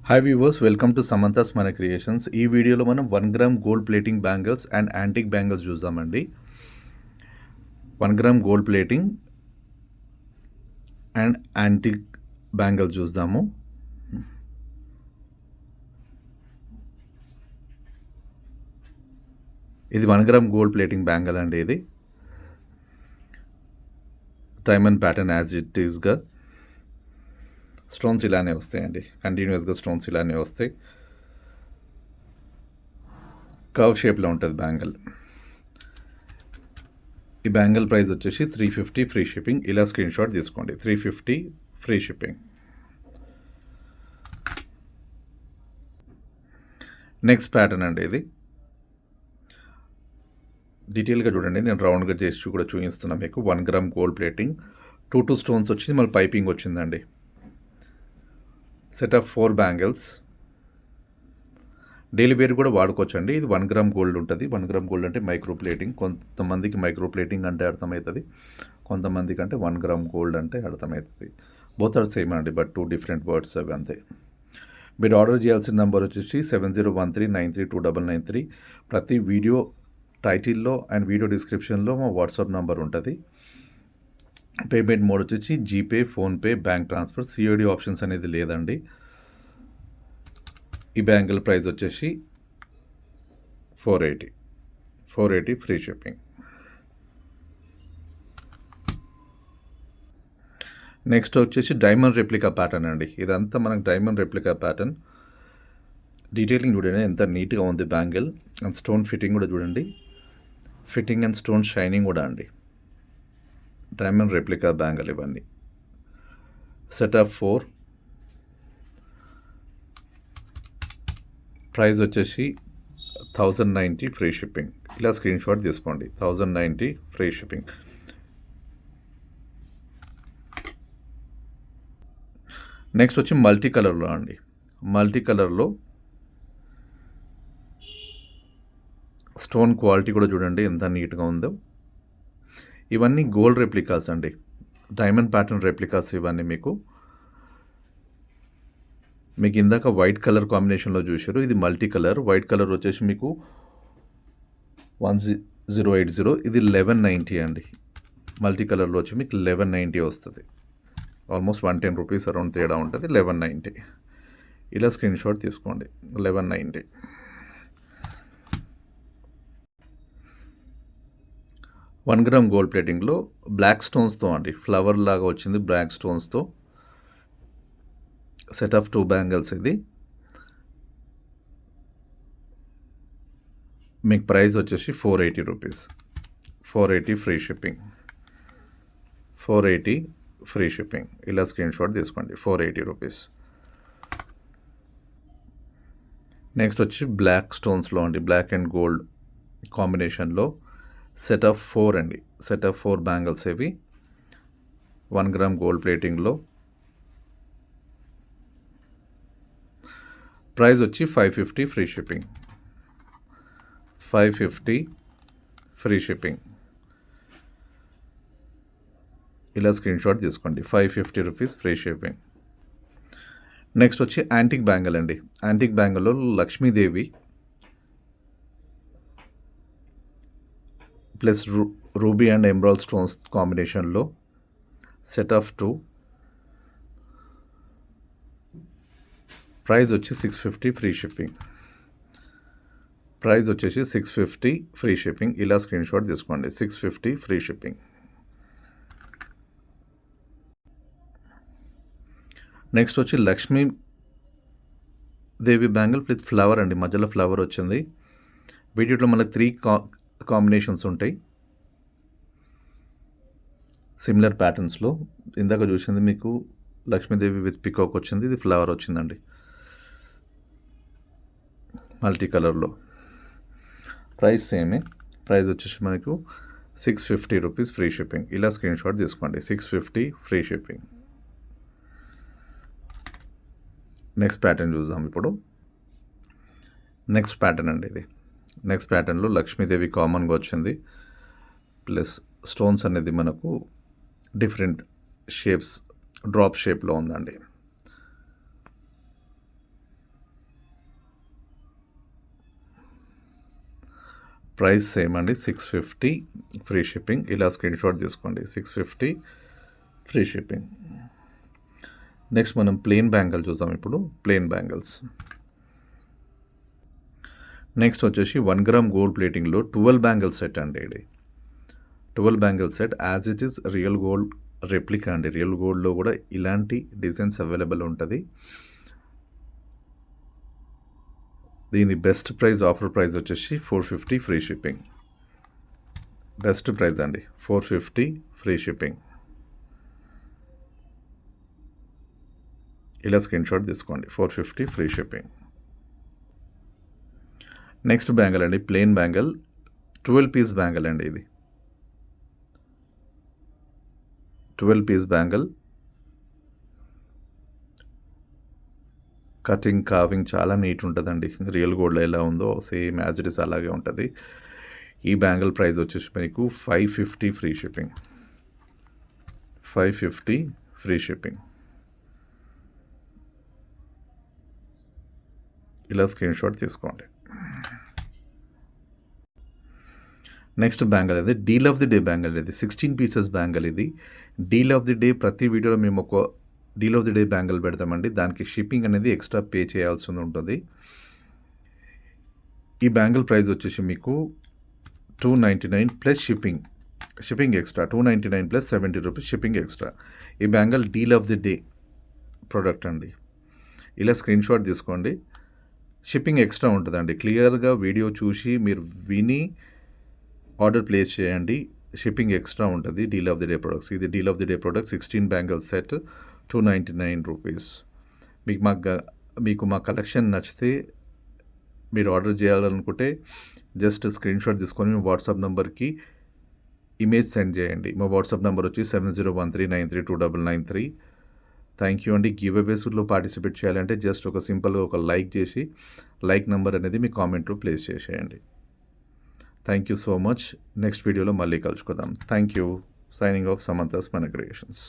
Hi viewers, welcome to Samantha's మన creations. ఈ వీడియోలో మనం 1 gram gold plating bangles and antique bangles చూద్దామండి. 1 gram gold plating and antique bangles చూద్దాము. ఇది 1 గ్రామ్ గోల్డ్ ప్లేటింగ్ బ్యాంగిల్ అండి. ఇది డైమండ్ ప్యాటర్న్ యాజ్ ఇట్ ఈస్గా స్టోన్స్ ఇలానే వస్తాయండి. కంటిన్యూస్గా స్టోన్స్ ఇలానే వస్తాయి. కర్వ్ షేప్లో ఉంటుంది బ్యాంగిల్. ఈ బ్యాంగిల్ ప్రైస్ వచ్చేసి 350 ఫ్రీ షిప్పింగ్. ఇలా స్క్రీన్ షాట్ తీసుకోండి. 350 ఫ్రీ షిప్పింగ్. నెక్స్ట్ ప్యాటర్న్ అండి. ఇది డీటెయిల్గా చూడండి. నేను రౌండ్గా చేసి కూడా చూపిస్తున్నాను మీకు. 1 గ్రామ్ గోల్డ్ ప్లేటింగ్, 2 స్టోన్స్ వచ్చింది, మళ్ళీ పైపింగ్ వచ్చిందండి. Set of 4 bangles. Daily wear కూడా వాడుకోవచ్చు అండి. ఇది 1 గ్రామ్ గోల్డ్ ఉంటుంది. 1 గ్రామ్ గోల్డ్ అంటే మైక్రో ప్లేటింగ్. కొంతమందికి మైక్రో ప్లేటింగ్ అంటే అర్థమవుతుంది, కొంతమందికి అంటే 1 గ్రామ్ గోల్డ్ అంటే అర్థమవుతుంది. బోత్ ఆర్ సేమ్ అండి, బట్ 2 డిఫరెంట్ వర్డ్స్ అవి అంతే. మీరు ఆర్డర్ చేయాల్సిన నెంబర్ వచ్చేసి 7013932993. ప్రతి వీడియో టైటిల్లో అండ్ వీడియో డిస్క్రిప్షన్లో మా వాట్సాప్ నెంబర్ ఉంటుంది. పేమెంట్ మోడ్ వచ్చేసి GPay, PhonePe, bank transfer. COD options అనేది లేదండి. ఈ బ్యాంగిల్ ప్రైస్ వచ్చేసి 480 ఫ్రీ షిప్పింగ్. నెక్స్ట్ వచ్చేసి డైమండ్ రెప్లికా ప్యాటర్న్ అండి. ఇదంతా మనకు డైమండ్ రెప్లికా ప్యాటర్న్. డీటెయిలింగ్ చూడండి ఎంత నీట్గా ఉంది బ్యాంగిల్. అండ్ స్టోన్ ఫిట్టింగ్ కూడా చూడండి. ఫిట్టింగ్ అండ్ స్టోన్ షైనింగ్ కూడా అండి. డైమండ్ రెప్లికా బ్యాంగిల్ ఇవన్నీ. Set of 4. ప్రైస్ వచ్చేసి 1090 ఫ్రీ షిప్పింగ్. ఇలా స్క్రీన్ షాట్ తీసుకోండి. 1090 ఫ్రీ షిప్పింగ్. నెక్స్ట్ వచ్చి మల్టీ కలర్లో అండి. మల్టీ కలర్లో స్టోన్ క్వాలిటీ కూడా చూడండి ఎంత నీట్గా ఉందో. ఇవన్నీ గోల్డ్ రెప్లికాస్ అండి. డైమండ్ ప్యాటర్న్ రెప్లికాస్ ఇవన్నీ. మీకు ఇందాక వైట్ కలర్ కాంబినేషన్లో చూశారు. ఇది మల్టీ కలర్. వైట్ కలర్ వచ్చేసి మీకు 1080. ఇది 1190 అండి. మల్టీ కలర్లో వచ్చి మీకు 1190 వస్తుంది. ఆల్మోస్ట్ 110 రూపీస్ అరౌండ్ తేడా ఉంటుంది. 1190. ఇలా స్క్రీన్ షాట్ తీసుకోండి. 1190. 1 గ్రామ్ గోల్డ్ ప్లేటింగ్లో బ్లాక్ స్టోన్స్తో అండి. ఫ్లవర్ లాగా వచ్చింది బ్లాక్ స్టోన్స్తో. Set of 2 bangles. ఇది మీకు ప్రైస్ వచ్చేసి 480 rupees. 480 free shipping. 480 free shipping. ఇలా స్క్రీన్ షాట్ తీసుకోండి. 480 రూపీస్. నెక్స్ట్ వచ్చి బ్లాక్ స్టోన్స్లో అండి. బ్లాక్ అండ్ గోల్డ్ కాంబినేషన్లో సెట్ ఆఫ్ 4 అండి. సెట్ ఆఫ్ 4 బ్యాంగిల్స్ ఇవి 1 గ్రామ్ గోల్డ్ ప్లేటింగ్లో. ప్రైస్ వచ్చి 550 ఫ్రీ షిప్పింగ్. 550 free shipping. ఇలా స్క్రీన్ షాట్ తీసుకోండి. 550 రూపీస్ ఫ్రీ షిప్పింగ్. నెక్స్ట్ వచ్చి యాంటిక్ బ్యాంగిల్ అండి. యాంటిక్ బ్యాంగిల్లో Lakshmidevi plus ruby and emerald stones కాంబినేషన్లో సెట్ ఆఫ్ 2. ప్రైస్ వచ్చి 650 ఫ్రీ షిప్పింగ్. ప్రైస్ వచ్చేసి 650 ఫ్రీ షిప్పింగ్. ఇలా స్క్రీన్ షాట్ తీసుకోండి. 650 ఫ్రీ షిప్పింగ్. నెక్స్ట్ వచ్చి Lakshmi Devi bangle with flower అండి. మధ్యలో ఫ్లవర్ వచ్చింది. వీటిలో మనకు 3 కాంబినేషన్స్ ఉంటాయి సిమిలర్ ప్యాటర్న్స్లో. ఇందాక చూసింది మీకు లక్ష్మీదేవి విత్ పికాక్ వచ్చింది. ఇది ఫ్లవర్ వచ్చిందండి మల్టీ కలర్లో. ప్రైస్ సేమే. ప్రైస్ వచ్చేసి మనకు 650 రూపీస్ ఫ్రీ షిప్పింగ్. ఇలా స్క్రీన్ షాట్ తీసుకోండి. 650 ఫ్రీ షిప్పింగ్. నెక్స్ట్ ప్యాటర్న్ చూద్దాం ఇప్పుడు. నెక్స్ట్ ప్యాటర్న్ అండి. ఇది నెక్స్ట్ ప్యాటర్న్లో లక్ష్మీదేవి కామన్గా వచ్చింది, ప్లస్ స్టోన్స్ అనేది మనకు డిఫరెంట్ షేప్స్ డ్రాప్ షేప్లో ఉందండి. ప్రైస్ సేమ్ అండి 650 ఫ్రీ షిప్పింగ్. ఇలా స్క్రీన్ షాట్ తీసుకోండి 650 ఫ్రీ షిప్పింగ్. నెక్స్ట్ మనం ప్లెయిన్ బ్యాంగిల్ చూద్దాం ఇప్పుడు. ప్లెయిన్ బ్యాంగిల్స్ నెక్స్ట్ వచ్చేసి 1 గ్రామ్ గోల్డ్ ప్లేటింగ్లో 12 బ్యాంగిల్ సెట్ అండి. ఇది 12 bangle set as it is real gold replica అండి. రియల్ గోల్డ్లో కూడా ఇలాంటి డిజైన్స్ అవైలబుల్ ఉంటుంది. దీని బెస్ట్ ప్రైస్ ఆఫర్ ప్రైస్ వచ్చేసి 450 ఫ్రీ షిప్పింగ్. బెస్ట్ ప్రైస్ అండి 450 ఫ్రీ షిప్పింగ్. ఇలా స్క్రీన్ షాట్ తీసుకోండి 450 ఫ్రీ షిప్పింగ్. నెక్స్ట్ బ్యాంగిల్ అండి ప్లెయిన్ బ్యాంగిల్ 12 పీస్ బ్యాంగిల్ అండి. ఇది 12 పీస్ బ్యాంగిల్. కటింగ్ కావింగ్ చాలా నీట్ ఉంటుందండి. రియల్ గోల్డ్లో ఎలా ఉందో సేమ్ యాజ్ ఇట్ ఇస్ అలాగే ఉంటుంది. ఈ బ్యాంగిల్ ప్రైస్ వచ్చేసి మీకు 550 ఫ్రీ షిప్పింగ్. 550 free shipping. ఇలా స్క్రీన్ షాట్ తీసుకోండి. నెక్స్ట్ బ్యాంగిల్ అది deal of the day bangle. ఇది 16 పీసెస్ బ్యాంగిల్. ఇది డీల్ ఆఫ్ ది డే. ప్రతి వీడియోలో మేము ఒక deal of the day bangle పెడతామండి. దానికి షిప్పింగ్ అనేది ఎక్స్ట్రా పే చేయాల్సి ఉంటుంది. ఈ బ్యాంగిల్ ప్రైస్ వచ్చేసి మీకు 299 plus shipping extra. 299 plus 70 rupees shipping extra. ఈ bangle deal of the day product అండి. ఇలా స్క్రీన్ షాట్ తీసుకోండి. షిప్పింగ్ ఎక్స్ట్రా ఉంటుందండి. క్లియర్గా వీడియో చూసి మీరు విని ఆర్డర్ ప్లేస్ చేయండి. షిప్పింగ్ ఎక్స్ట్రా ఉంటుంది deal of the day products. ఇది deal of the day product 16 bangle set 299 rupees. మీకు మా కలెక్షన్ నచ్చితే మీరు ఆర్డర్ చేయాలనుకుంటే జస్ట్ స్క్రీన్ షాట్ తీసుకొని మీ వాట్సాప్ నెంబర్కి ఇమేజ్ సెండ్ చేయండి. మా వాట్సాప్ నెంబర్ వచ్చి 7013932993. థ్యాంక్ యూ అండి. గివ్ అవేస్లో పార్టిసిపేట్ చేయాలంటే జస్ట్ ఒక సింపుల్గా ఒక లైక్ చేసి లైక్ నెంబర్ అనేది మీ కామెంట్లో ప్లేస్ చేసేయండి. Thank you so much. Next వీడియోలో మళ్ళీ కలుసుకుందాం. Thank you. Signing off Samantha's మన క్రియేషన్స్.